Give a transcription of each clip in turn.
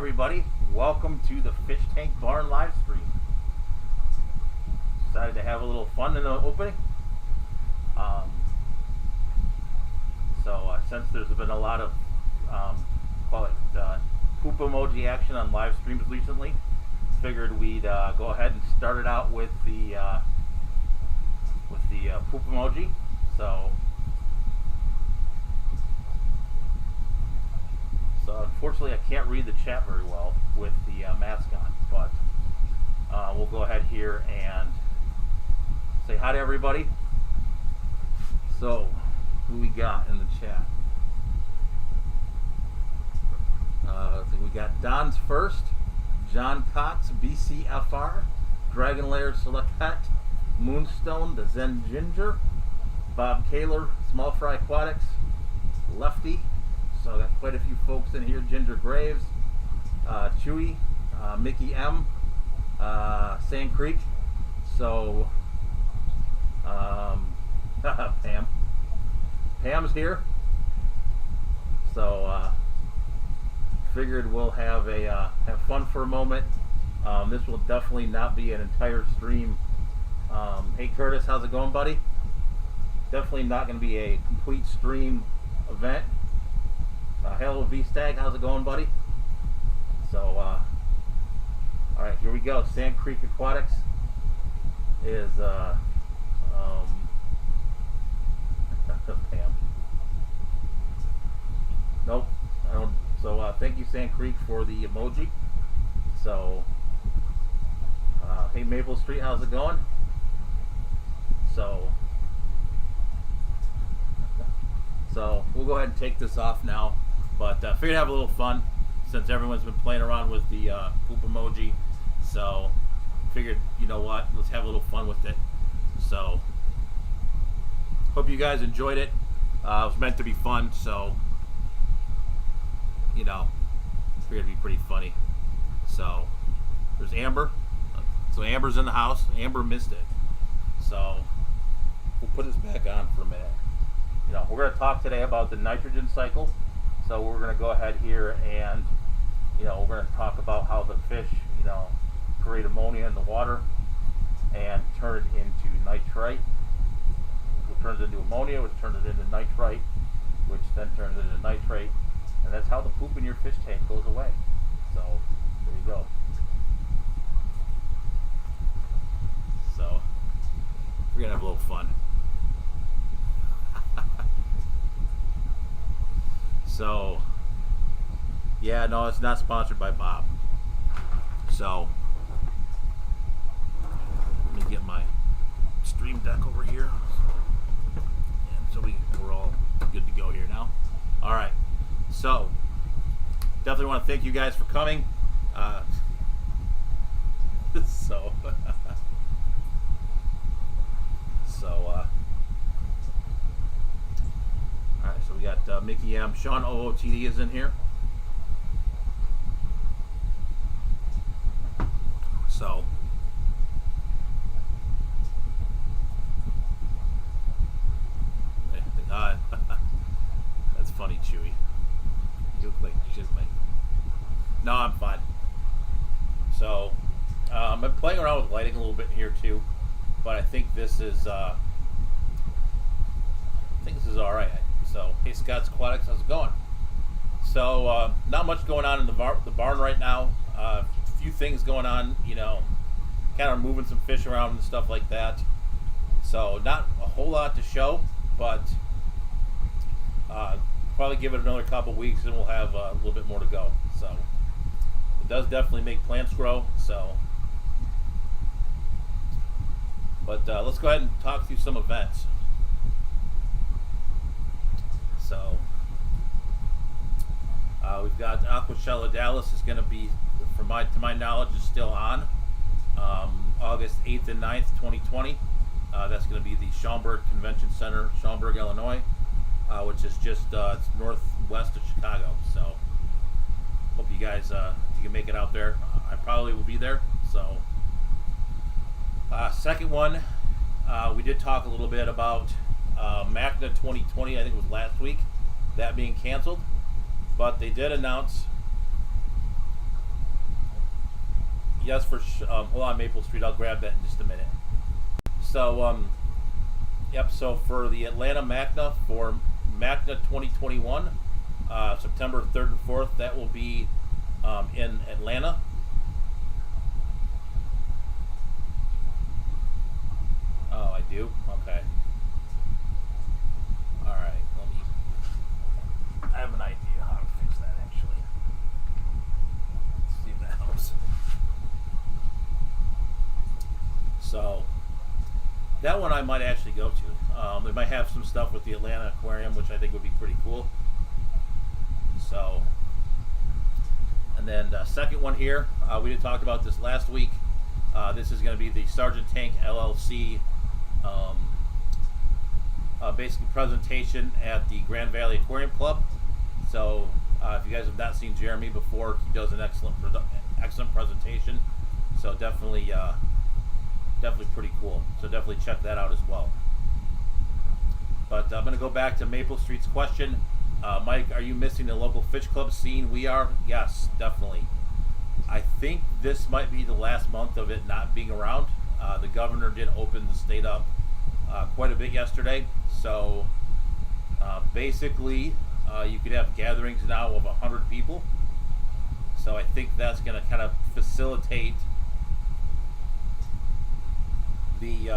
everybody, welcome to the Fish Tank Barn live stream. Decided to have a little fun in the opening. Since there's been a lot of poop emoji action on live streams recently, figured we'd go ahead and start it out with the poop emoji. So unfortunately I can't read the chat very well with the mask on, but we'll go ahead here and say hi to everybody. So, who we got in the chat? I think we got Don's First, John Cox, BCFR, Dragon Lair Select Pet, Moonstone, the Zen Ginger, Bob Kaler, Small Fry Aquatics, Lefty. So I got quite a few folks in here. Ginger Graves, Chewy, Mickey M, Sand Creek. So Pam's here. So figured we'll have fun for a moment. This will definitely not be an entire stream. Hey Curtis, how's it going, buddy? Definitely not going to be a complete stream event. Hello V-Stag, how's it going, buddy? So, alright, here we go. Sand Creek Aquatics is, Pam. Nope, I don't. So, thank you, Sand Creek, for the emoji. So, hey Maple Street, how's it going? So, we'll go ahead and take this off now. But figured I'd have a little fun since everyone's been playing around with the poop emoji. So figured, you know what, let's have a little fun with it. So hope you guys enjoyed it. It was meant to be fun, so you know, figured it'd be pretty funny. So there's Amber. So Amber's in the house. Amber missed it. So we'll put this back on for a minute. You know, we're going to talk today about the nitrogen cycle. So we're going to go ahead here and, you know, we're going to talk about how the fish, you know, create ammonia in the water and turn it into nitrite, which turns into ammonia, which turns it into nitrite, which then turns it into nitrate, and that's how the poop in your fish tank goes away. So there you go. So we're going to have a little fun. So, yeah, no, it's not sponsored by Bob. So, let me get my stream deck over here. And so we're all good to go here now. All right. So, definitely want to thank you guys for coming. Alright, so we got Mickey M. Sean OOTD is in here. So, that's funny, Chewy. You look like shit, mate. No, I'm fine. So, I'm playing around with lighting a little bit here too, but I think this is all right. So, hey Scott's Aquatics, how's it going? So, not much going on in the barn right now. A few things going on, you know, kind of moving some fish around and stuff like that. So, not a whole lot to show, but probably give it another couple weeks and we'll have a little bit more to go. So, it does definitely make plants grow. So, but let's go ahead and talk through some events. So, we've got Aquashella Dallas is going to be, to my knowledge, is still on August 8th and 9th, 2020. That's going to be the Schaumburg Convention Center, Schaumburg, Illinois, which is just it's northwest of Chicago. So, hope you guys, if you can make it out there. I probably will be there. So, second one, we did talk a little bit about MACNA 2020, I think it was last week, that being canceled. But they did announce Yes, hold on, Maple Street. I'll grab that in just a minute. So, yep. So for the Atlanta MACNA for MACNA 2021, September 3rd and 4th, that will be in Atlanta. Oh, I do. Okay. All right. Let me. I have an idea how to fix that actually. Let's see if that helps. So that one I might actually go to. They might have some stuff with the Atlanta Aquarium, which I think would be pretty cool. So, and then the second one here, we did talk about this last week. This is going to be the Sergeant Tank LLC basically presentation at the Grand Valley Aquarium Club. So if you guys have not seen Jeremy before, he does an excellent presentation. So definitely pretty cool. So definitely check that out as well. But I'm going to go back to Maple Street's question. Mike, are you missing the local fish club scene? We are. Yes, definitely. I think this might be the last month of it not being around. The governor did open the state up quite a bit yesterday. So basically, you could have gatherings now of 100 people. So I think that's going to kind of facilitate the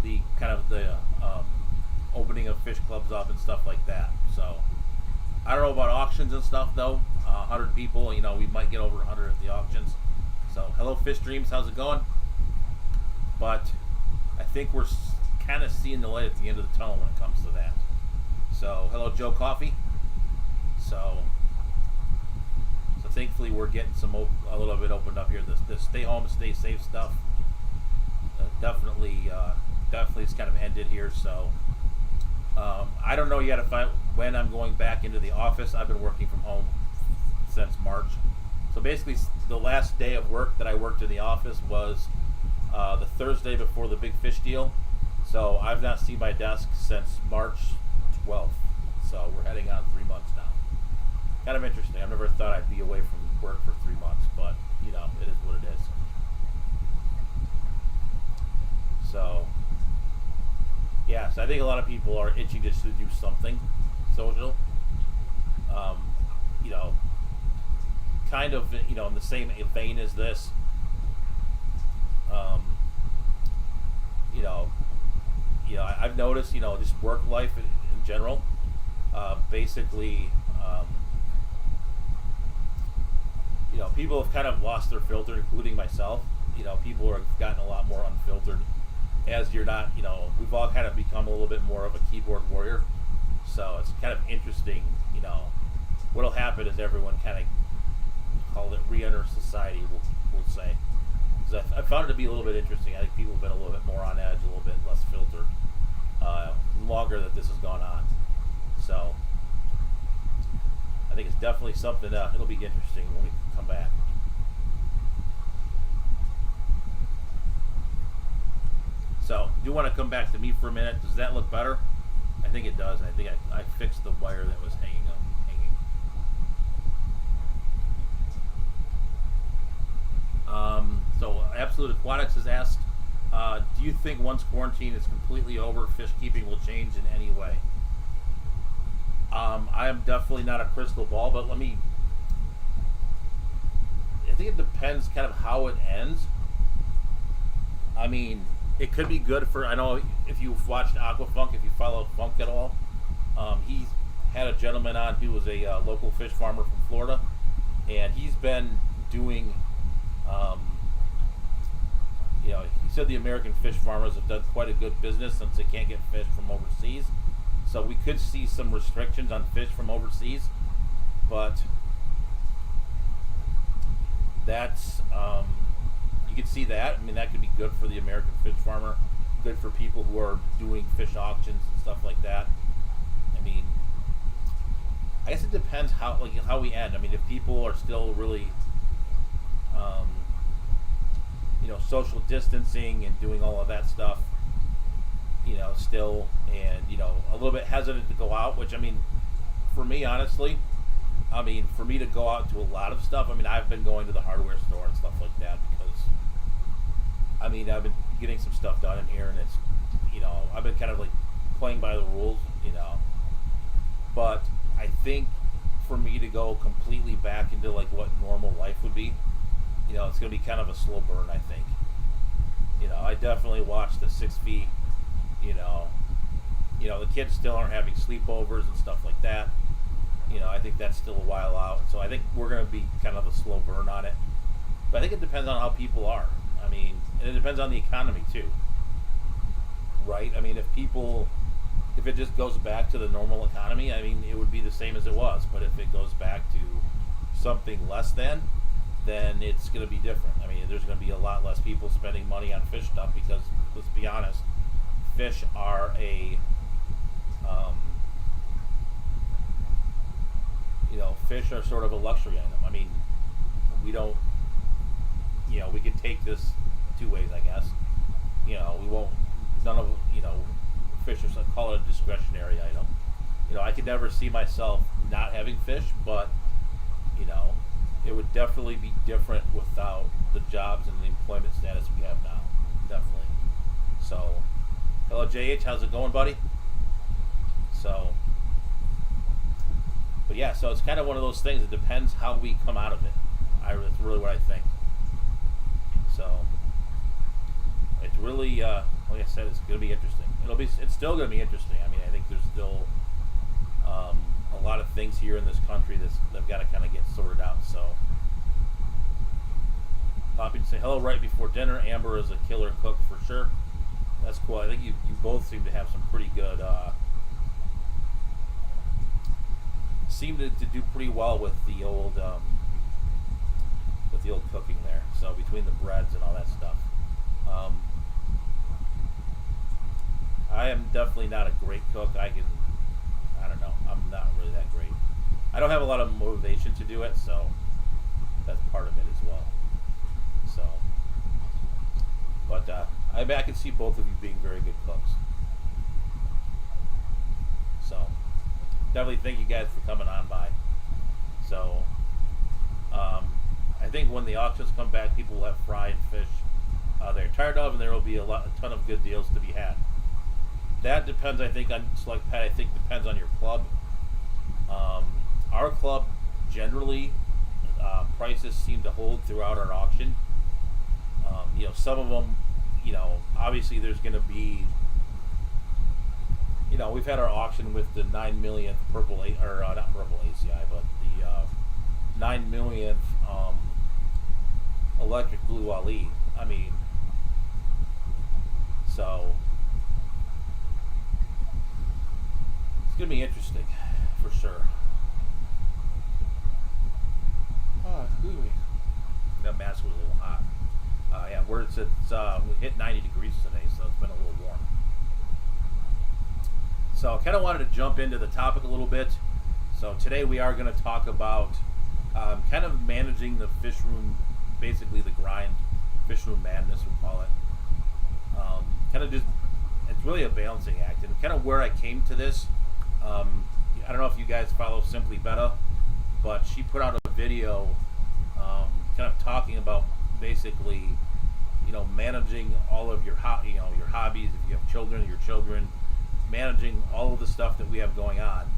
the kind of the opening of fish clubs up and stuff like that. So I don't know about auctions and stuff though. 100 people, we might get over 100 at the auctions. So hello Fish Dreams, how's it going? But I think we're kind of seeing the light at the end of the tunnel when it comes to that. So hello Joe Coffee. So thankfully we're getting a little bit opened up here. This stay home, stay safe stuff definitely it's kind of ended here. So I don't know yet when I'm going back into the office. I've been working from home since March. So basically the last day of work that I worked in the office was the Thursday before the big fish deal. So I've not seen my desk since March 12th. So we're heading on 3 months now. Kind of interesting. I've never thought I'd be away from work for 3 months, but it is what it is. So yes, I think a lot of people are itching just to do something social. Kind of in the same vein as this. I've noticed just work life in general. Basically, people have kind of lost their filter, including myself. People have gotten a lot more unfiltered as you're not, we've all kind of become a little bit more of a keyboard warrior. So it's kind of interesting, what'll happen is everyone kind of call it re-enter society, we'll say. Because I found it to be a little bit interesting. I think people have been a little bit more on edge, a little bit less filtered, longer that this has gone on. So I think it's definitely something, it'll be interesting when we come back. So, do you want to come back to me for a minute? Does that look better? I think it does. I think I fixed the wire that was hanging. So, Absolute Aquatics has asked, do you think once quarantine is completely over, fish keeping will change in any way? I am definitely not a crystal ball, but I think it depends kind of how it ends. I mean, it could be good for, I know if you've watched Aquafunk, if you follow Funk at all, he had a gentleman on who was a local fish farmer from Florida, and he's been doing, he said the American fish farmers have done quite a good business since they can't get fish from overseas. So we could see some restrictions on fish from overseas, but that's, you could see that. I mean, that could be good for the American fish farmer, good for people who are doing fish auctions and stuff like that. I mean, I guess it depends how we end. I mean, if people are still really, social distancing and doing all of that stuff, still, and a little bit hesitant to go out. Which, I mean, for me, honestly, I mean, for me to go out to a lot of stuff, I mean, I've been going to the hardware store and stuff like that because, I mean, I've been getting some stuff done in here, and it's, I've been kind of like playing by the rules, But I think for me to go completely back into like what normal life would be, it's going to be kind of a slow burn, I think. I definitely watched the 6 feet, the kids still aren't having sleepovers and stuff like that. I think that's still a while out. So I think we're going to be kind of a slow burn on it. But I think it depends on how people are. I mean, and it depends on the economy too. Right? I mean, if it just goes back to the normal economy, I mean, it would be the same as it was. But if it goes back to something less than, then it's going to be different. I mean, there's going to be a lot less people spending money on fish stuff because, let's be honest, fish are fish are sort of a luxury item. I mean, we don't, we can take this two ways, I guess. We won't, none of, fish are, call it a discretionary item. I could never see myself not having fish, but, it would definitely be different without the jobs and the employment status we have now. Definitely. So, hello JH, how's it going, buddy? So, but yeah, so it's kind of one of those things. It depends how we come out of it. That's really what I think. So, it's really, like I said, it's going to be interesting. It's still going to be interesting. I mean, I think there's still a lot of things here in this country that've got to kind of get sorted out. So, Poppy to say hello right before dinner. Amber is a killer cook for sure. That's cool. I think you both seem to have some pretty good, seem to do pretty well with the old cooking there. So between the breads and all that stuff. I am definitely not a great cook. I don't know. I'm not really that great. I don't have a lot of motivation to do it, so that's part of it as well. So, but I can see both of you being very good cooks. So, definitely thank you guys for coming on by. So, I think when the auctions come back, people will have fried fish they're tired of, and there will be a ton of good deals to be had. That depends, I think, on Select Pet. I think depends on your club. Our club generally prices seem to hold throughout our auction. Some of them, obviously there's going to be, we've had our auction with the 9 millionth not purple ACI, but the 9 millionth electric blue Ali. I mean, so it's going to be interesting for sure. Oh, excuse me. That mask was a little hot. Yeah, we hit 90 degrees today, so it's been a little warm. So I kind of wanted to jump into the topic a little bit. So today we are going to talk about kind of managing the fish room, basically the grind, fish room madness we call it. Kind of just, it's really a balancing act, and kind of where I came to this. I don't know if you guys follow Simply Betta, but she put out a video kind of talking about basically, managing all of your your hobbies. If you have children, your children, managing all of the stuff that we have going on,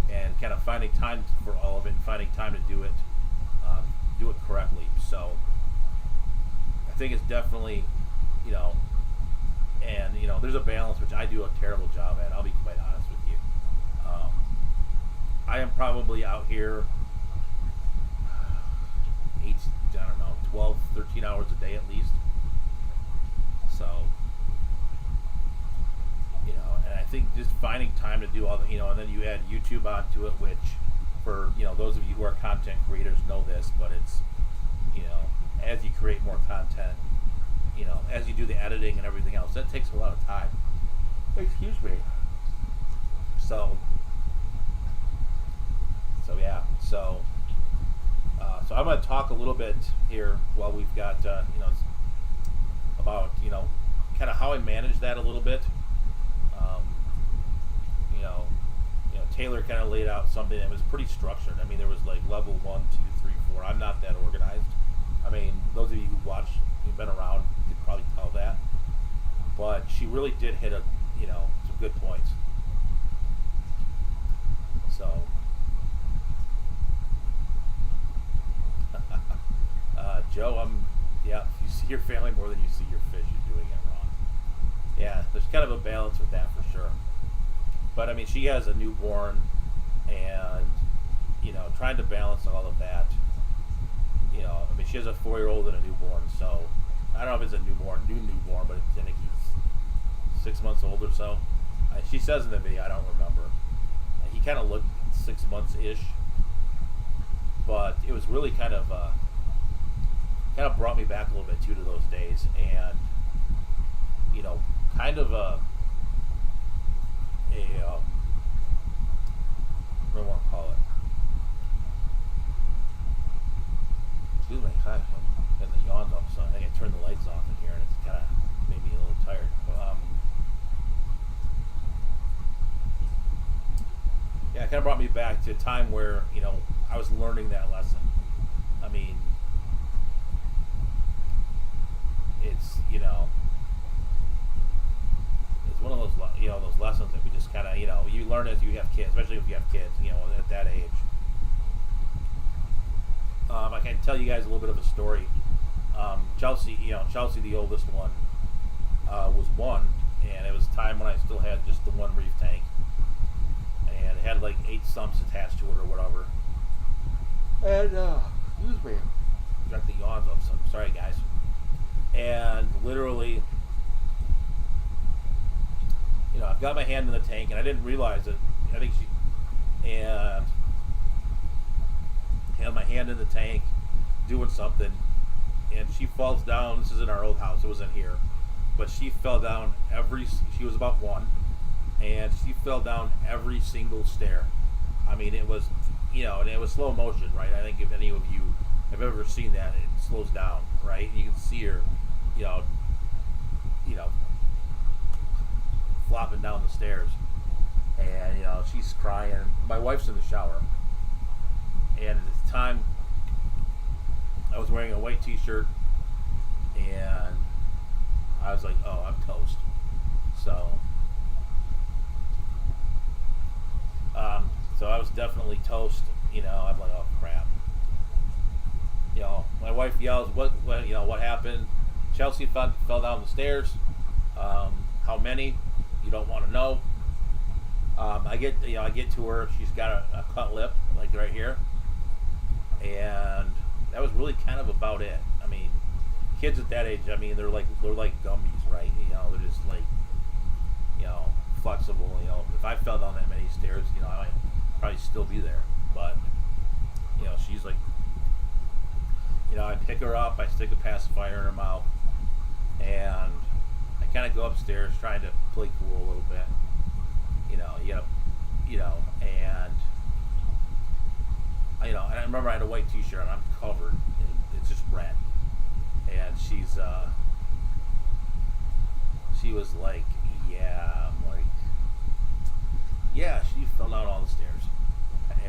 and kind of finding time for all of it, and finding time to do it correctly. So I think it's definitely, and there's a balance, which I do a terrible job at. I'll be quite honest with you. I am probably out here 12, 13 hours a day at least. So, and I think just finding time to do all the, and then you add YouTube onto it, which for, those of you who are content creators know this, but it's, as you create more content, as you do the editing and everything else, that takes a lot of time. Excuse me. So yeah, so I'm going to talk a little bit here while we've got, about, kind of how I manage that a little bit. Taylor kind of laid out something that was pretty structured. I mean, there was like level 1, 2, 3, 4. I'm not that organized. I mean, those of you who watch, who've been around, could probably tell that. But she really did hit some good points. So, Joe, if you see your family more than you see your fish, you're doing it wrong. Yeah, there's kind of a balance with that for sure. But I mean, she has a newborn, and trying to balance all of that. I mean, she has a 4-year-old and a newborn, so I don't know if it's a new newborn, but I think he's 6 months old or so. She says in the video, I don't remember. He kind of looked 6 months ish, but it was really kind of brought me back a little bit too to those days, and kind of I don't know what to call it. Excuse me, I'm getting the yawns off, so I think I turned the lights off in here, and it's kind of made me a little tired. Yeah, it kind of brought me back to a time where I was learning that lesson. I mean, it's it's one of those those lessons that we just kind of you learn as you have kids, especially if you have kids at that age. I can tell you guys a little bit of a story. Chelsea, the oldest one, was 1, and it was a time when I still had just the one reef tank, and it had like 8 sumps attached to it or whatever. And excuse me, got the yawns off. So sorry, guys. And literally, I've got my hand in the tank, and I didn't realize it. I think and had my hand in the tank doing something, and she falls down. This is in our old house. It wasn't here, but she fell down she was about 1, and she fell down every single stair. I mean, it was, and it was slow motion, right? I think if any of you have ever seen that, it slows down, right? You can see her, flopping down the stairs, and she's crying. My wife's in the shower, and at the time I was wearing a white t-shirt, and I was like, oh, I'm toast. So I was definitely toast. I'm like, oh crap. My wife yells, what happened? Chelsea fell down the stairs. How many? You don't want to know. I get to her. She's got a cut lip, like right here, and that was really kind of about it. I mean, kids at that age, I mean, they're like Gumbies, right? They're just like, flexible. If I fell down that many stairs, I might probably still be there. But she's like, I pick her up, I stick a pacifier in her mouth, and I kind of go upstairs trying to play cool a little bit. And I remember I had a white t-shirt and I'm covered, and it's just red. And she was like, yeah. I'm like, yeah, she fell down all the stairs.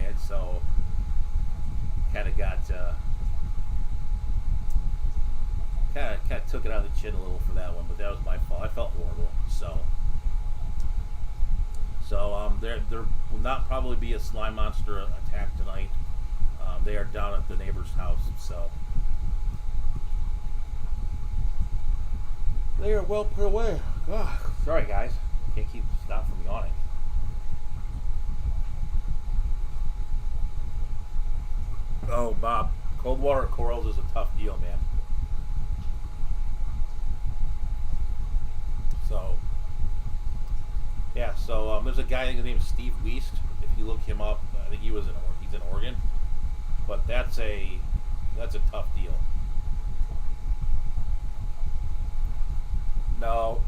And so kind of took it out of the chin a little for that one, but that was my fault. I felt horrible. So there will not probably be a slime monster attack tonight. They are down at the neighbor's house, so they are well put away. Ugh. Sorry, guys. Can't stop from yawning. Oh, Bob, cold water corals is a tough deal, man. So, yeah. So there's a guy named Steve Wiest. If you look him up, I think he's in Oregon. But that's a tough deal. No.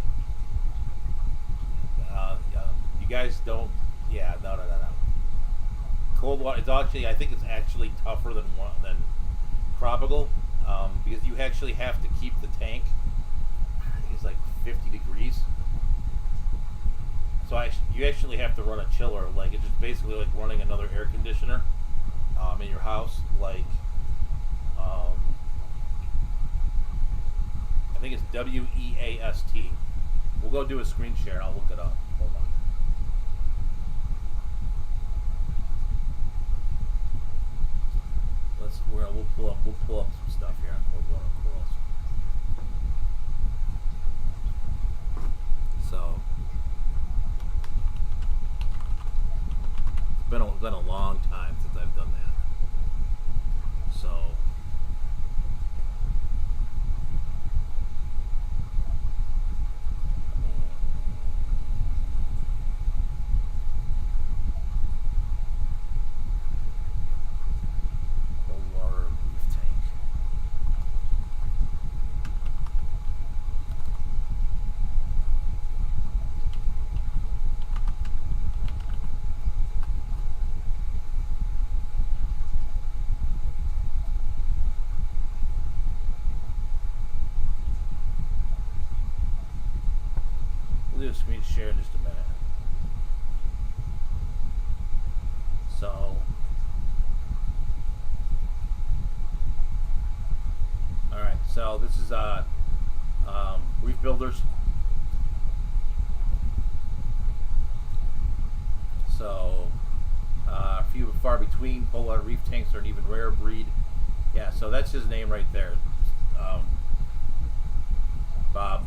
You guys don't. Yeah. No. Cold water. I think it's actually tougher than tropical, because you actually have to keep the tank. I think it's like 50 degrees. you actually have to run a chiller. Like it's just basically like running another air conditioner in your house. Like I think it's WEAST. We'll go do a screen share and I'll look it up. Hold on. We'll pull up some stuff here on cold water corals. So it's been a long time since I've done that. So cold water reef tank. We'll do a screen share in just a minute. So, alright, so this is Reef Builders. So, few and far between. Cold water reef tanks are an even rare breed. Yeah, so that's his name right there. Bob.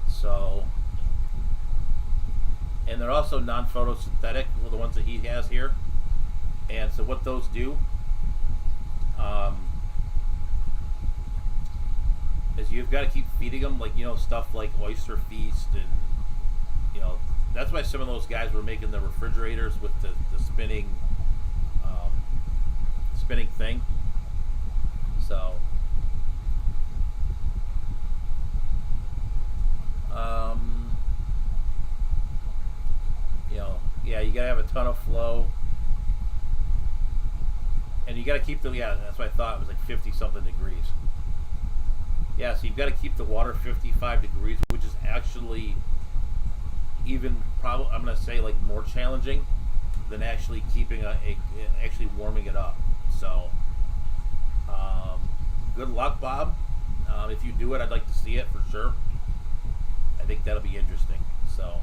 So, and they're also non-photosynthetic, the ones that he has here. And so what those do is you've got to keep feeding them, like, you know, stuff like Oyster Feast, and, you know, that's why some of those guys were making the refrigerators with the spinning spinning thing. So you know, yeah, you gotta have a ton of flow, and you gotta keep the, yeah, that's what I thought, it was like 50 something degrees. Yeah, so you've got to keep the water 55 degrees, which is actually even probably, I'm gonna say, like, more challenging than actually keeping actually warming it up. So good luck, Bob. If you do it, I'd like to see it for sure. I think that'll be interesting. So,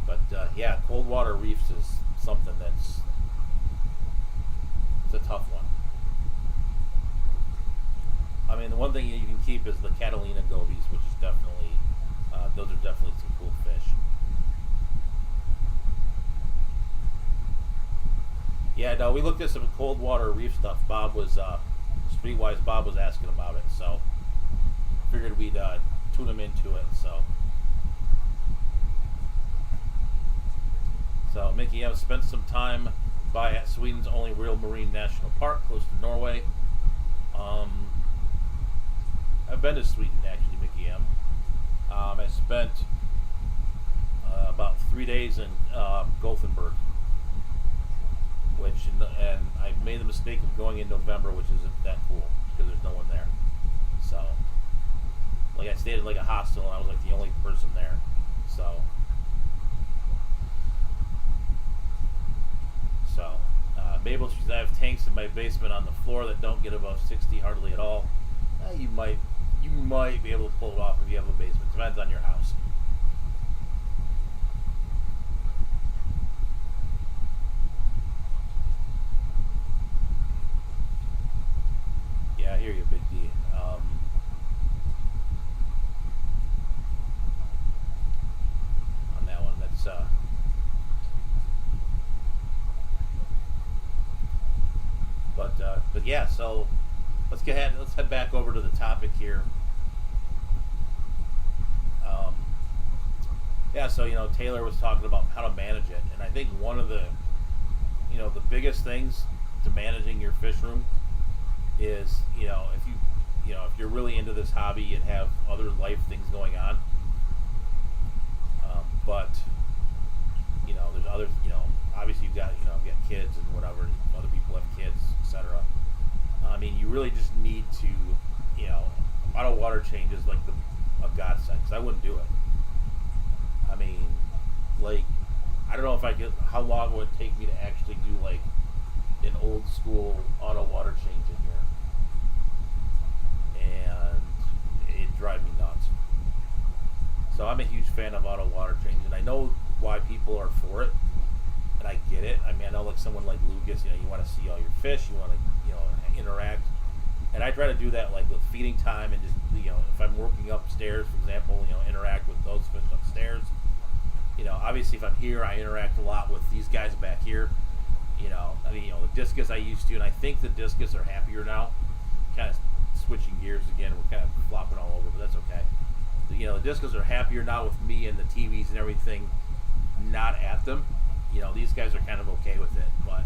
but yeah, cold water reefs is something it's a tough one. I mean, the one thing you can keep is the Catalina gobies, which is definitely, those are definitely some cool fish. Yeah, no, we looked at some cold water reef stuff. Bob was, Streetwise Bob was asking about it, so figured we'd tune him into it. So Mickey, I've spent some time at Sweden's only real marine national park, close to Norway. I've been to Sweden, actually, Mickey M. I spent about 3 days in Gothenburg, and I made the mistake of going in November, which isn't that cool because there's no one there. So, like, I stayed in like a hostel, and I was like the only person there. So Mabel, she says, I have tanks in my basement on the floor that don't get above 60 hardly at all. You might be able to pull it off if you have a basement. Depends on your house. Yeah, I hear you, Big D. On that one, that's but yeah, so let's head back over to the topic here. Yeah, so, you know, Taylor was talking about how to manage it, and I think one of the, you know, the biggest things to managing your fish room is, you know, if you're really into this hobby and have other life things going on, but, you know, there's other, you know, obviously you've got kids and whatever, other people have kids, etc. I mean, you really just need to, you know, change is like a godsend, because I wouldn't do it. I mean, like, I don't know if I could. How long would it take me to actually do like an old school auto water change in here? And it'd drive me nuts. So I'm a huge fan of auto water change, and I know why people are for it, and I get it. I mean, I know like someone like Lucas, you want to see all your fish, you want to interact, and I try to do that like with feeding time, and just if I'm working upstairs, for example, interact with those fish upstairs. Obviously if I'm here, I interact a lot with these guys back here. The discus I used to, and I think the discus are happier now. Kind of switching gears again, we're kind of flopping all over, but that's okay. The discus are happier now with me and the TVs and everything not at them. These guys are kind of okay with it, but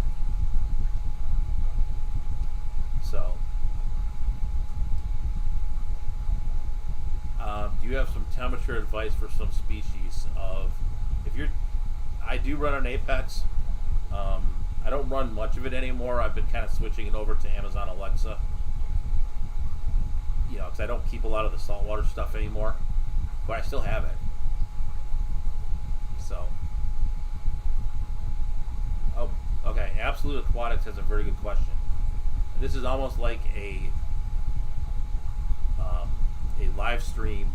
so do you have some temperature advice for some species of I do run an Apex. I don't run much of it anymore. I've been kind of switching it over to Amazon Alexa, because I don't keep a lot of the saltwater stuff anymore, but I still have it. So, okay. Absolute Aquatics has a very good question. This is almost like a live stream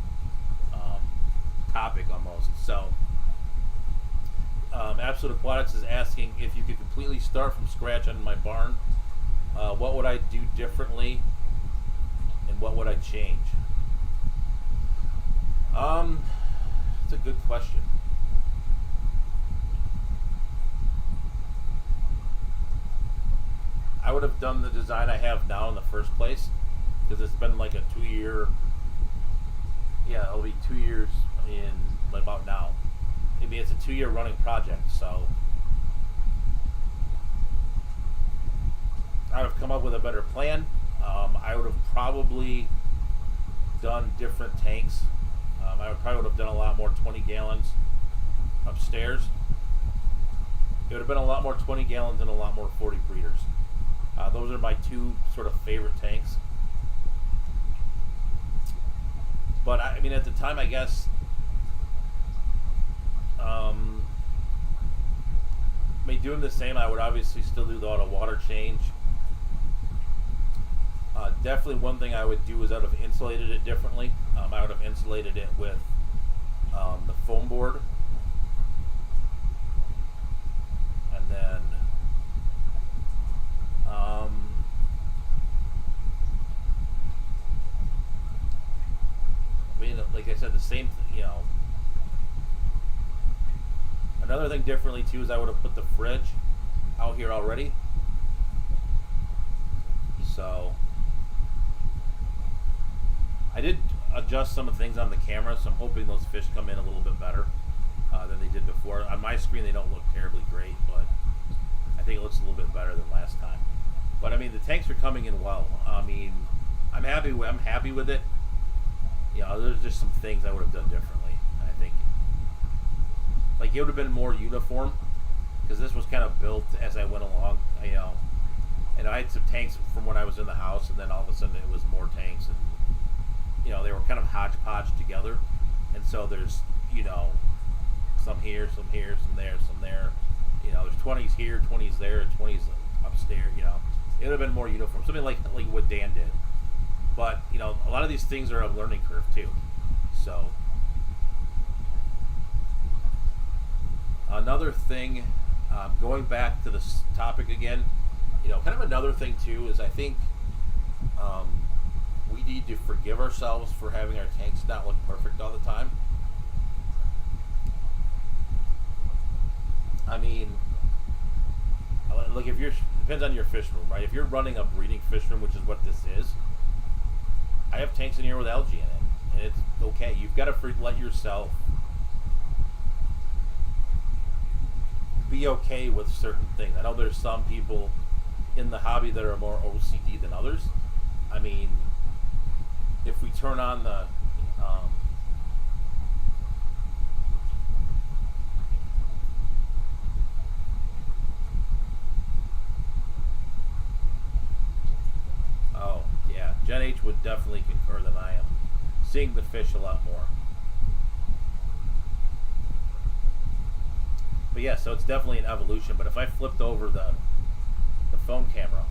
topic almost. So, Absolute Aquatics is asking if you could completely start from scratch on my barn. What would I do differently, and what would I change? It's a good question. I would have done the design I have now in the first place, because it's been like a 2-year. Yeah, it'll be 2 years in about now. Maybe it's a 2-year running project, so I would have come up with a better plan. I would have probably done different tanks. I would have done a lot more 20 gallons upstairs. It would have been a lot more 20 gallons and a lot more 40 breeders. Those are my two sort of favorite tanks. But I mean, at the time, I guess, doing the same, I would obviously still do the auto water change. Definitely one thing I would do is I would have insulated it differently. I would have insulated it with the foam board. And then like I said, the same, another thing differently too is I would have put the fridge out here already. So I did adjust some of the things on the camera, so I'm hoping those fish come in a little bit better than they did before. On my screen, they don't look terribly great, but I think it looks a little bit better than last time. But I mean, the tanks are coming in well. I mean, I'm happy with it. There's just some things I would have done differently. I think, like, it would have been more uniform, because this was kind of built as I went along. And I had some tanks from when I was in the house, and then all of a sudden it was more tanks, and they were kind of hodgepodge together. And so there's some here, some here, some there, some there. There's 20s here, 20s there, and 20s upstairs. It would have been more uniform, something like what Dan did. But a lot of these things are a learning curve too. So another thing, going back to this topic again, kind of another thing too is I think we need to forgive ourselves for having our tanks not look perfect all the time. I mean, look, depends on your fish room, right? If you're running a breeding fish room, which is what this is, I have tanks in here with algae in it, and it's okay. You've got to let yourself be okay with certain things. I know there's some people in the hobby that are more OCD than others. I mean, if we turn on the Jen H would definitely concur that I am. feeding the fish a lot more. But yeah, so it's definitely an evolution. But if I flipped over the phone camera,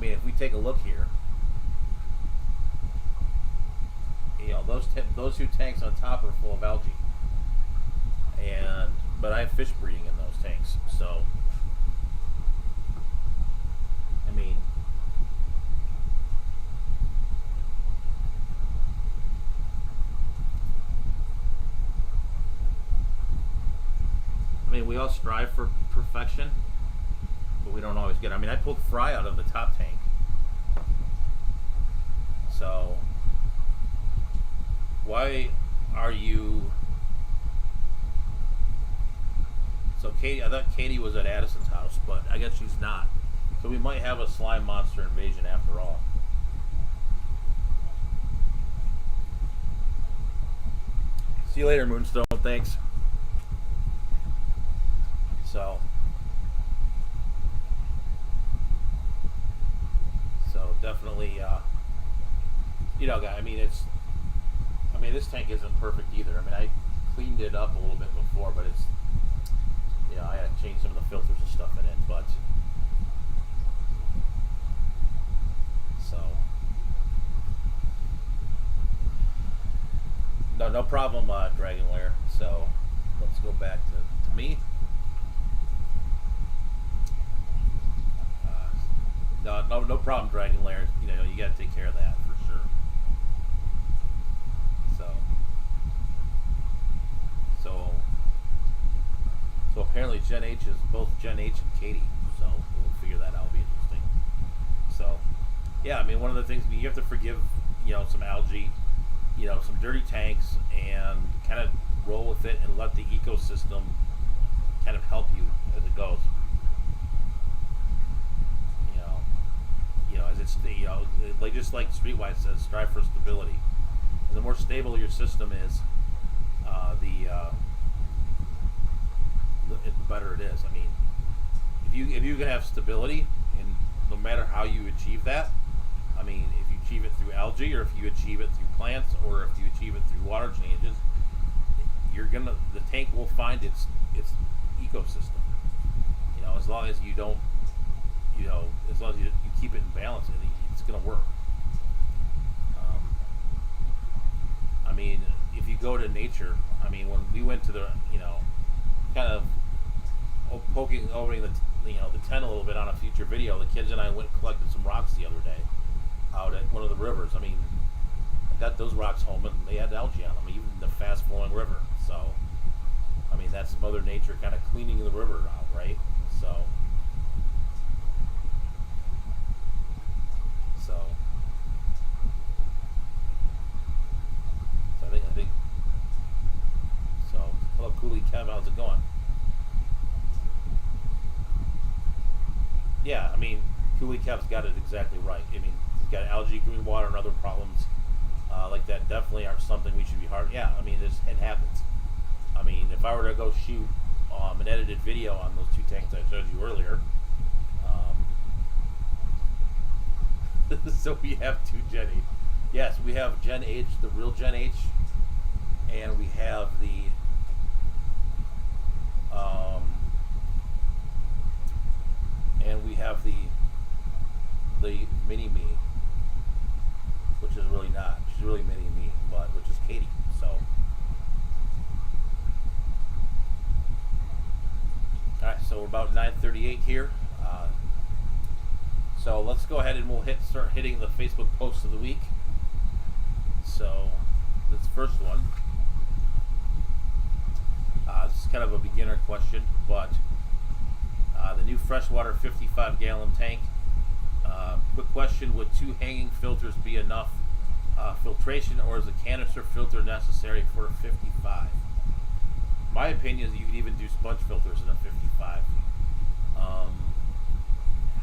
if we take a look here, those two tanks on top are full of algae, but I have fish breeding in those tanks, so we all strive for perfection, but we don't always get it. I pulled fry out of the top tank. So, why are you... So Katie, I thought Katie was at Addison's house, but I guess she's not. So we might have a slime monster invasion after all. See you later, Moonstone. Thanks. So definitely, this tank isn't perfect either. I cleaned it up a little bit before, but it's, I had to change some of the filters and stuff in it, but no problem, Dragon Lair. So let's go back to me. No problem, Dragon Lair. You got to take care of that for sure. So apparently Gen H is both Gen H and Katie. So we'll figure that out. It'll be interesting. So yeah, one of the things you have to forgive, some algae, some dirty tanks, and kind of roll with it and let the ecosystem kind of help you as it goes. As it's just like Streetwise says, strive for stability. And the more stable your system is, the better it is. If you can have stability, and no matter how you achieve that, if you achieve it through algae, or if you achieve it through plants, or if you achieve it through water changes, the tank will find its ecosystem. As long as you don't, as long as you keep it in balance, it's going to work. If you go to nature, when we went to the, kind of opening the tent a little bit on a future video, the kids and I went and collected some rocks the other day out at one of the rivers. I got those rocks home and they had algae on them, even the fast flowing river. So, that's Mother Nature kind of cleaning the river out, right? So I think so. Hello, Cooley Kev, how's it going? Yeah, Cooley Kev's got it exactly right. He's got algae, green water, and other problems like that definitely are something we should be hard. Yeah, it happens. If I were to go shoot an edited video on those two tanks I showed you earlier, so we have two Gen H. Yes, we have Gen H, the real Gen H, and we have the mini me, which is really not. She's really mini me, but which is Katie. So, all right. So we're about 9:38 here. So let's go ahead and we'll start hitting the Facebook posts of the week. So this first one, this is kind of a beginner question, but the new freshwater 55-gallon tank. Quick question: would 2 hanging filters be enough filtration, or is a canister filter necessary for a 55? My opinion is you could even do sponge filters in a 55.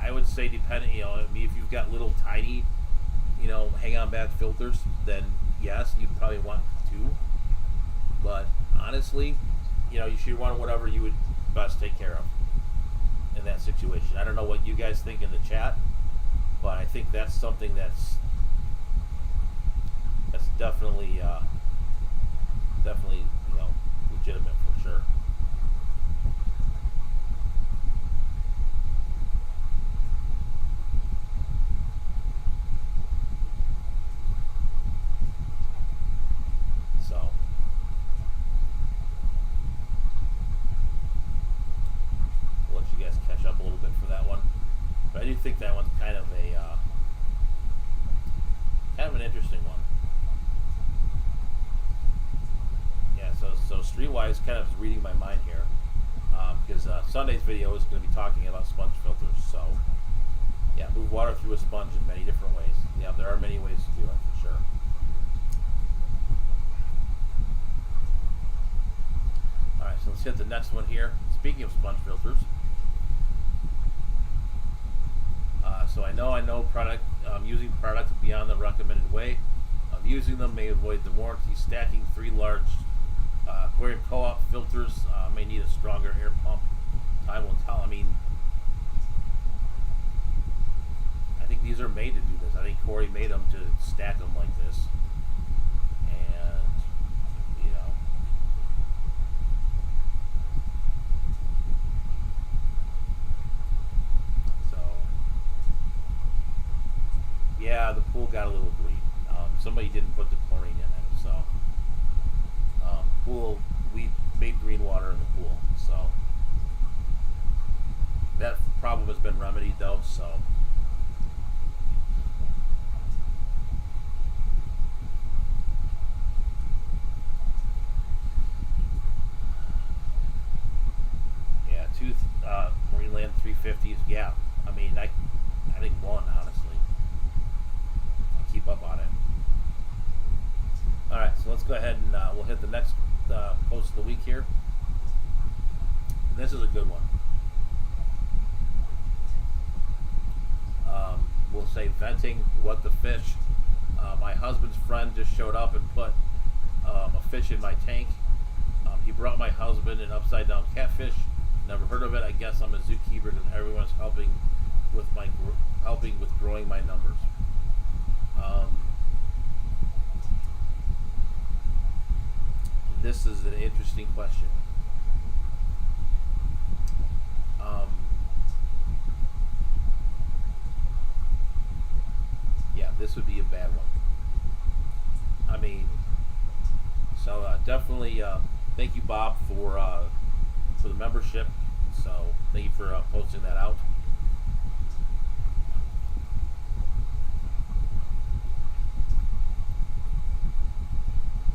I would say depending, if you've got little tiny, hang-on back filters, then yes, you'd probably want 2. But honestly, you should want whatever you would best take care of. in that situation. I don't know what you guys think in the chat, but I think that's something that's definitely legitimate for sure. So we'll let you guys catch up a little bit for that one, but I do think that one's kind of an interesting one. Yeah, so Streetwise kind of is reading my mind here, because Sunday's video is going to be talking about sponge filters. So yeah, move water through a sponge in many different ways. Yeah, there are many ways to do it for sure. Alright, so let's hit the next one here. Speaking of sponge filters, so I know product using products beyond the recommended way of using them may avoid the warranty. Stacking 3 large aquarium co-op filters may need a stronger air pump. Time will tell. I mean, I think these are made to do this. I think Corey made them to stack them like this, and you know, so yeah, the pool got a little green. Somebody didn't put the chlorine in it, so pool, we made green water in the pool, so that problem has been remedied though. So yeah, two Marineland 350s. Yeah, I mean, I think one, honestly. I'll keep up on it. All right, so let's go ahead and we'll hit the next post of the week here. And this is a good one. We'll say venting what the fish. My husband's friend just showed up and put a fish in my tank. He brought my husband an upside down catfish. Never heard of it. I guess I'm a zookeeper and everyone's helping with growing my numbers. This is an interesting question. Yeah, this would be a bad one. I mean, so definitely thank you, Bob, for the membership. So thank you for posting that out.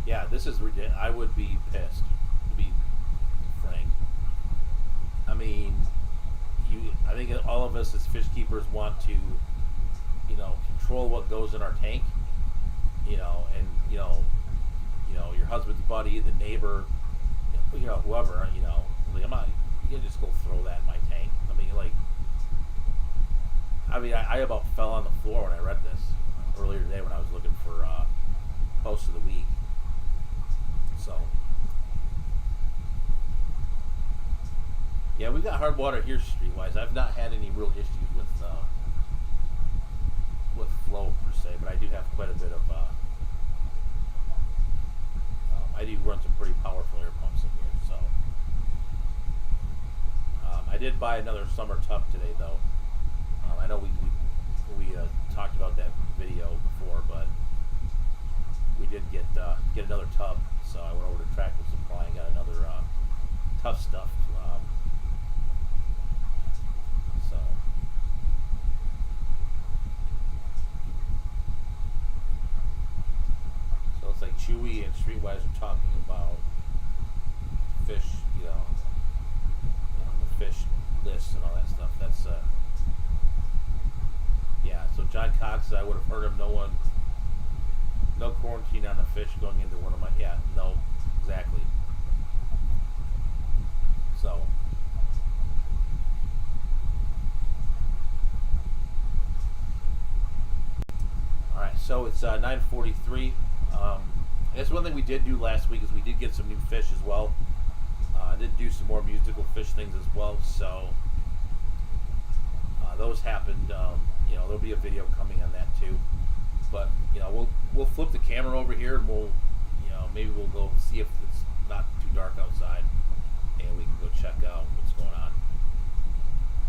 Yeah, this is ridiculous. I would be pissed, to be frank. I mean, I think all of us as fish keepers want to, control what goes in our tank, and your husband's buddy, the neighbor, whoever, like, I'm not, you can just go throw that in my tank. I about fell on the floor when I read this earlier today when I was looking for post of the week. So, yeah, we've got hard water here, Streetwise. I've not had any real issues with flow per se, but I do have quite a bit of. I do run some pretty powerful air pumps in here, so. I did buy another summer tub today, though. I know we talked about that video before, but we did get another tub. So I went over to Tractor Supply and got another tough stuff. So it's like Chewy and Streetwise are talking about fish, the fish lists and all that stuff. That's yeah. So John Cox, I would have heard him. No quarantine on the fish going into one of my, no, exactly. So, all right, so it's 9:43. I guess one thing we did do last week is we did get some new fish as well. I did do some more musical fish things as well. So, those happened. There'll be a video coming on that too. But we'll flip the camera over here and we'll maybe we'll go see if it's not too dark outside and we can go check out what's going on.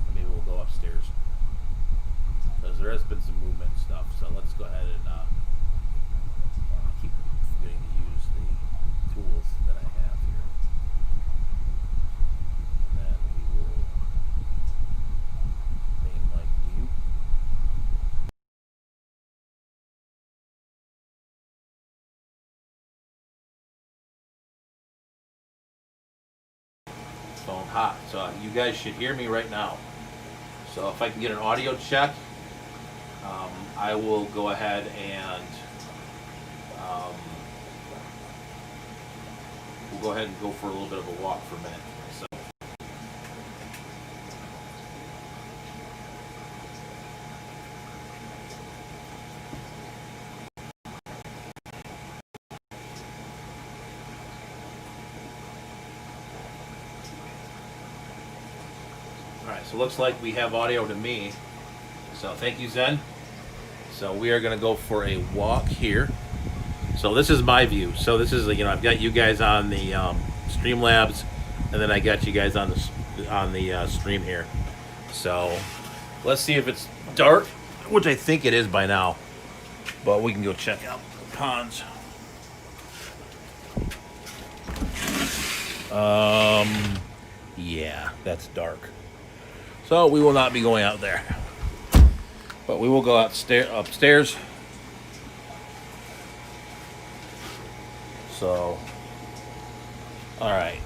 And maybe we'll go upstairs because there has been some movement and stuff. So let's go ahead and keep forgetting to use the tools that I have here. And then we will main mic mute. Phone hot, so you guys should hear me right now. So if I can get an audio check, I will go ahead and we'll go ahead and go for a little bit of a walk for a minute. So. Alright, so looks like we have audio to me. So thank you, Zen. So we are going to go for a walk here. So this is my view. So this is, I've got you guys on the Streamlabs, and then I got you guys on the stream here. So let's see if it's dark, which I think it is by now. But we can go check out the ponds. Yeah, that's dark. So we will not be going out there. But we will go upstairs. So, all right.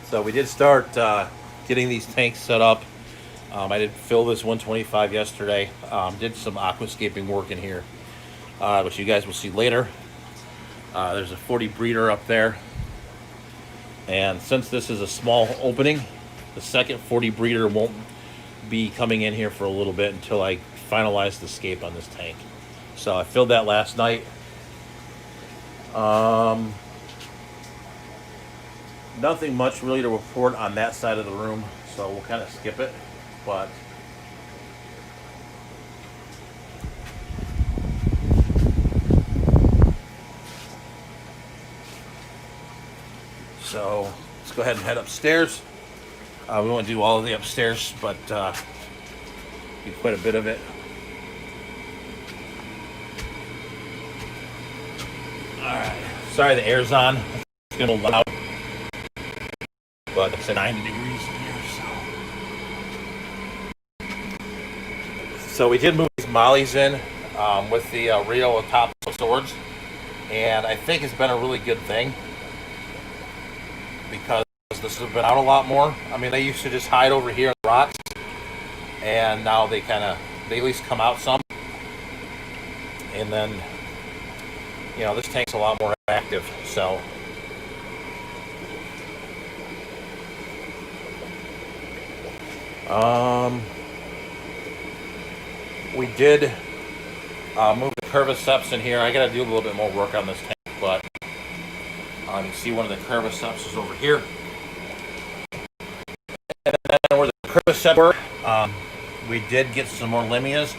So we did start getting these tanks set up. I did fill this 125 yesterday. Did some aquascaping work in here, which you guys will see later. There's a 40 breeder up there. And since this is a small opening, the second 40 breeder won't be coming in here for a little bit until I finalize the scape on this tank. So I filled that last night. Nothing much really to report on that side of the room, so we'll kind of skip it. But so let's go ahead and head upstairs. We won't do all of the upstairs, but do quite a bit of it. Alright, sorry the air's on. It's going to be loud. But it's at 90 degrees in here, so we did move these mollies in with the Rio top swords. And I think it's been a really good thing, because this has been out a lot more. I mean, they used to just hide over here in the rocks, and now they at least come out some. And then, this tank's a lot more active, so. We did move the curviceps in here. I gotta do a little bit more work on this tank, but you can see one of the curviceps is over here. And then where the curviceps were, we did get some more limias.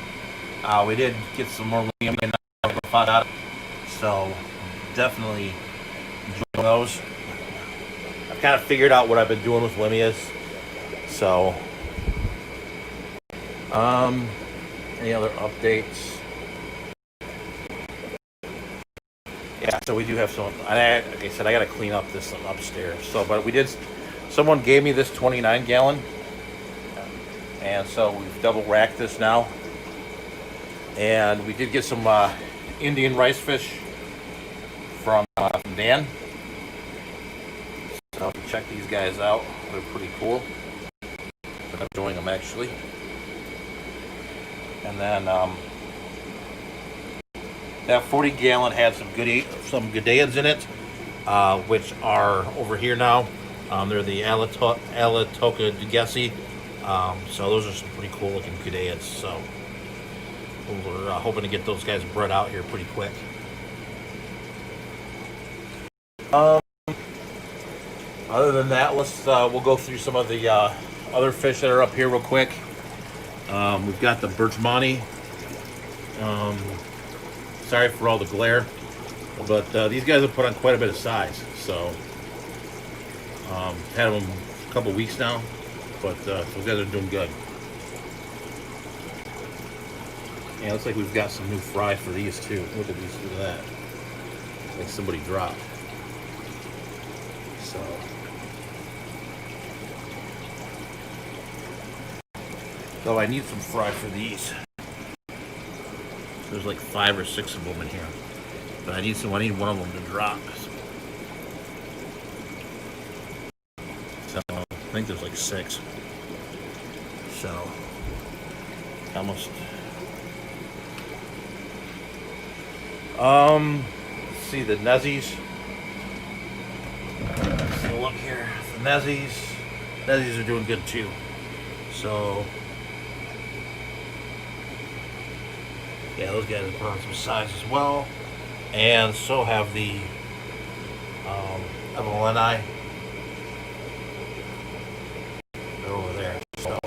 We did get some more limia, so definitely enjoy those. I've kind of figured out what I've been doing with limias. So, any other updates? Yeah, so we do have some. Like I said, I got to clean up this upstairs. So, but we did. Someone gave me this 29 gallon, and so we've double racked this now. And we did get some Indian rice fish from Dan. So check these guys out. They're pretty cool. I'm enjoying them actually. And then that 40 gallon had some Gudaians in it, which are over here now. They're the Alatoka Dugesi. So those are some pretty cool looking Gudaians. So we're hoping to get those guys bred out here pretty quick. Other than that, we'll go through some of the other fish that are up here real quick. We've got the Birchmani. Um, Sorry for all the glare, but these guys have put on quite a bit of size. So had them a couple weeks now, but those guys are doing good. Yeah, looks like we've got some new fry for these too. Look at these. Look at that. Like somebody dropped. So I need some fry for these. There's like 5 or 6 of them in here, but I need one of them to drop. So I think there's like 6. So almost. Let's see the Nezzies. Let's take a look here. The Nezzies are doing good too. So yeah, those guys have put on some size as well, and so have the Evelini. They're over there. So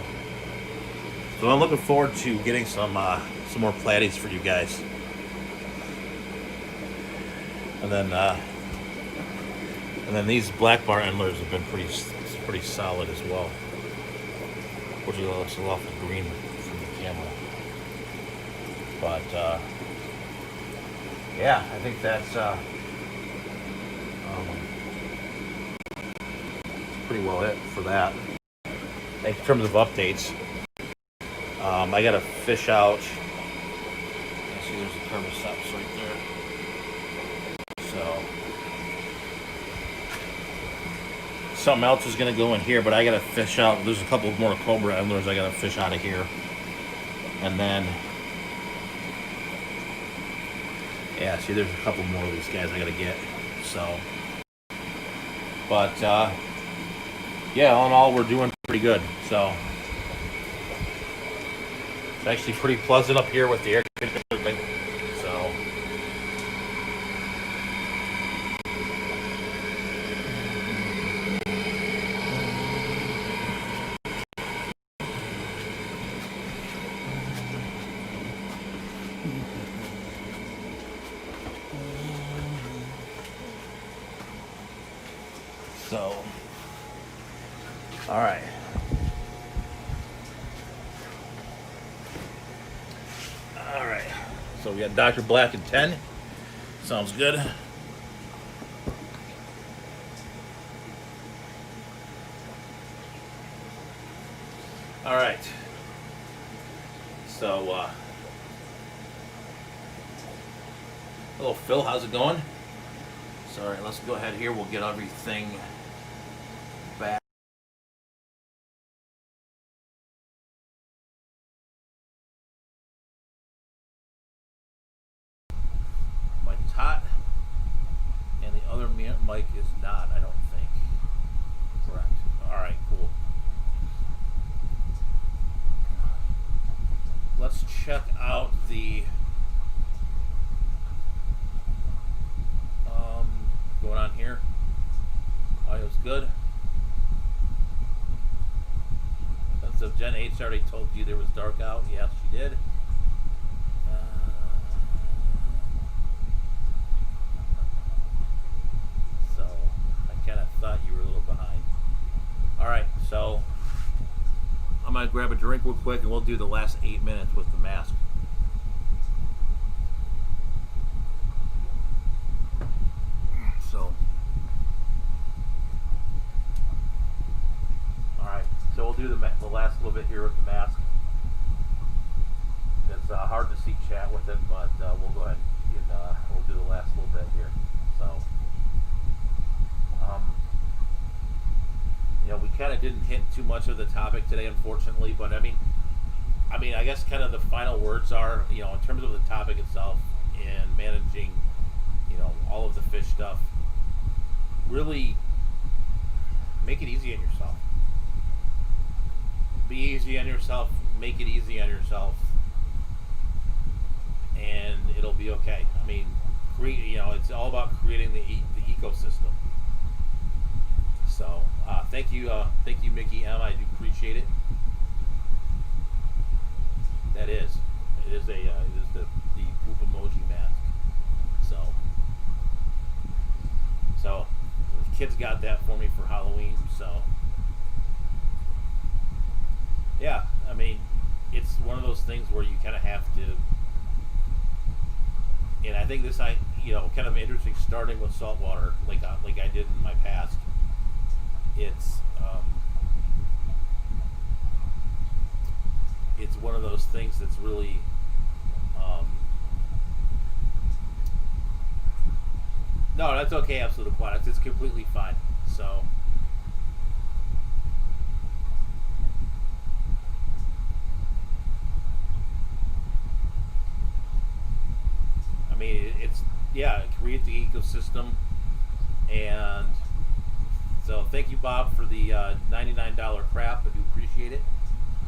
I'm looking forward to getting some more platies for you guys, and then these black bar endlers have been pretty solid as well, which looks a lot green from the camera. But yeah, I think that's pretty well it for that. In terms of updates, I got to fish out. I see there's a Kermiceps right there. So something else is going to go in here, but I got to fish out. There's a couple more Cobra endlers I got to fish out of here, and then. Yeah, see, there's a couple more of these guys I gotta get. So, but yeah, all in all, we're doing pretty good. So, it's actually pretty pleasant up here with the air conditioning. So, all right. All right. So we got Dr. Black and 10. Sounds good. All right. So, hello, Phil. How's it going? So, all right, let's go ahead here. We'll get everything back. Mike's hot, and the other mic is not, I don't think. Correct. All right, cool. Let's check out the going on here. Audio's good. So Jen H already told you there was dark out. Yes, she did. So I kind of thought you were a little behind. All right, so I'm gonna grab a drink real quick, and we'll do the last 8 minutes with the mask. So, all right. So we'll do the last little bit here with the mask. It's hard to see chat with it, but we'll go ahead and we'll do the last little bit here. So, we kind of didn't hit too much of the topic today, unfortunately. But I mean, I guess kind of the final words are, in terms of the topic itself and managing, all of the fish stuff. Really make it easy on yourself. Be easy on yourself. Make it easy on yourself, and it'll be okay. I mean, it's all about creating the ecosystem. So thank you, Mickey M. I do appreciate it. That is, it is the poop emoji mask. So the kids got that for me for Halloween. So yeah, I mean, it's one of those things where you kind of have to. And I think this, kind of interesting starting with saltwater, like I did in my past. It's one of those things that's really, no, that's okay. Absolute Aquatics, it's completely fine. So, I mean, it creates the ecosystem, and so thank you, Bob, for the $99 crap. I do appreciate it.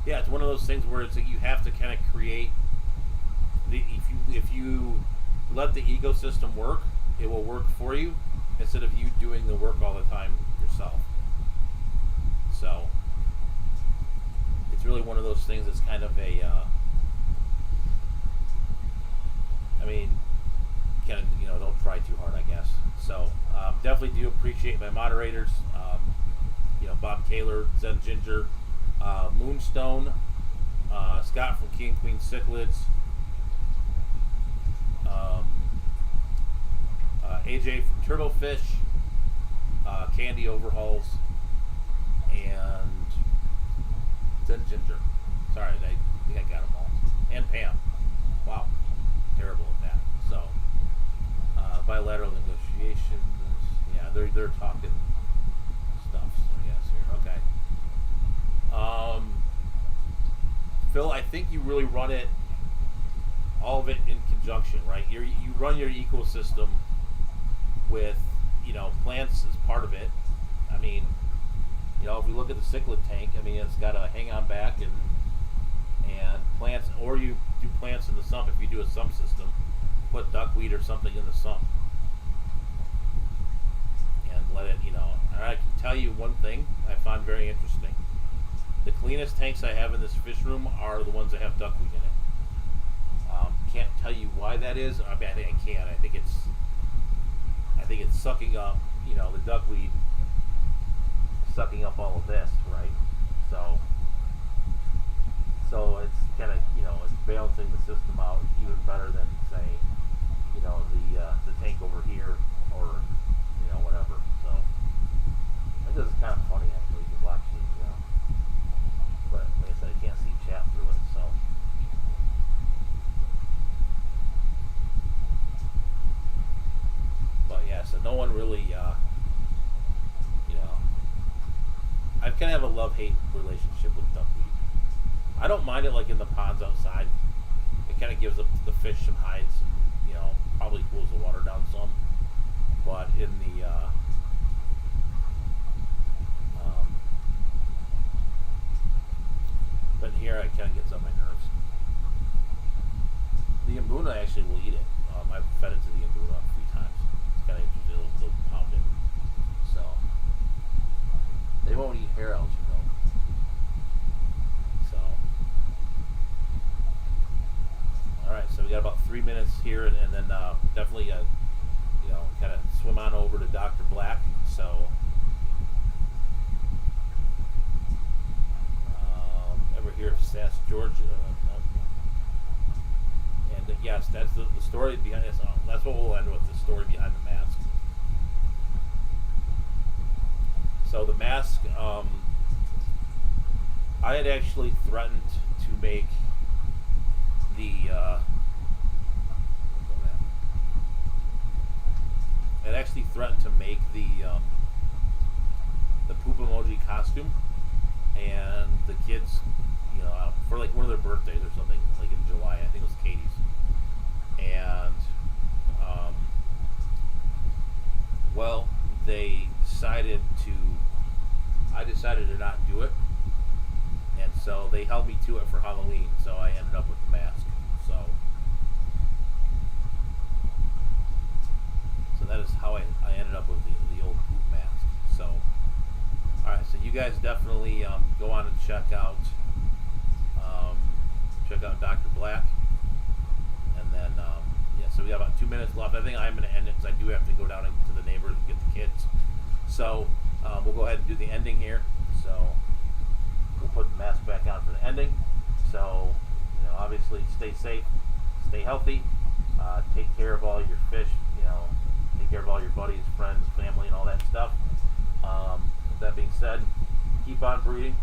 Yeah, it's one of those things where it's like you have to kind of create if you let the ecosystem work, it will work for you instead of you doing the work all the time yourself. So it's really one of those things that's kind of a I mean, kind of, don't try too hard, I guess. So definitely do appreciate my moderators, Bob Kaler, Zen Ginger, Moonstone, Scott from King Queen Cichlids, AJ from Turbofish, Candy Overhauls, and Zen Ginger. Sorry, I think I got them all. And Pam. Wow, terrible at that. So, bilateral negotiations. Yeah, they're talking stuff. So yes, here. Okay. Phil, I think you really run it, all of it in conjunction, right? You run your ecosystem with, plants as part of it. I mean, if you look at the cichlid tank, I mean, it's got a hang on back and plants, or you do plants in the sump if you do a sump system. Put duckweed or something in the sump and let it, and I can tell you one thing I find very interesting. The cleanest tanks I have in this fish room are the ones that have duckweed in it. Can't tell you why that is. I mean, I think I can. I think it's sucking up, the duckweed, sucking up all of this, right? So it's kind of, it's balancing the system out even better than, say, the tank over here, or whatever. So I think this is kind of funny, actually, to watch it, but like I said, I can't see chat through it. So but yeah, so no one really I kind of have a love-hate relationship with duckweed. I don't mind it, like in the ponds outside. It kind of gives the fish some hides, and probably cools the water down some. But in the but here it kind of gets on my nerves. The Mbuna actually will eat it. I've fed it to the Mbuna a few times. It's kind of interesting. They'll pound it. So they won't eat hair algae though. So all right, so we got about 3 minutes here, and then definitely kind of swim on over to Dr. Black. So ever hear of Stats Georgia? And yes, that's the story behind it. That's what we'll end with, the story behind the mask. So the mask, I had actually threatened to make the poop emoji costume, and the kids, for like one of their birthdays or something, like in July, I think it was Katie's, and well, I decided to not do it, and so they held me to it for Halloween, so I ended up with the mask. So that is how I ended up with the old poop mask. So All right, so you guys definitely go on and check out Dr. Black, and then yeah. So we got about 2 minutes left. I think I'm going to end it because I do have to go down to the neighbors and get the kids. So we'll go ahead and do the ending here. So we'll put the mask back on for the ending. So obviously, stay safe, stay healthy, take care of all your fish. Take care of all your buddies, friends, family, and all that stuff. With that being said, keep on breeding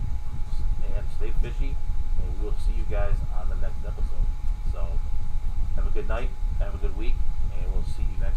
and stay fishy, and we will see you guys on the next episode. So have a good night, have a good week, and we'll see you next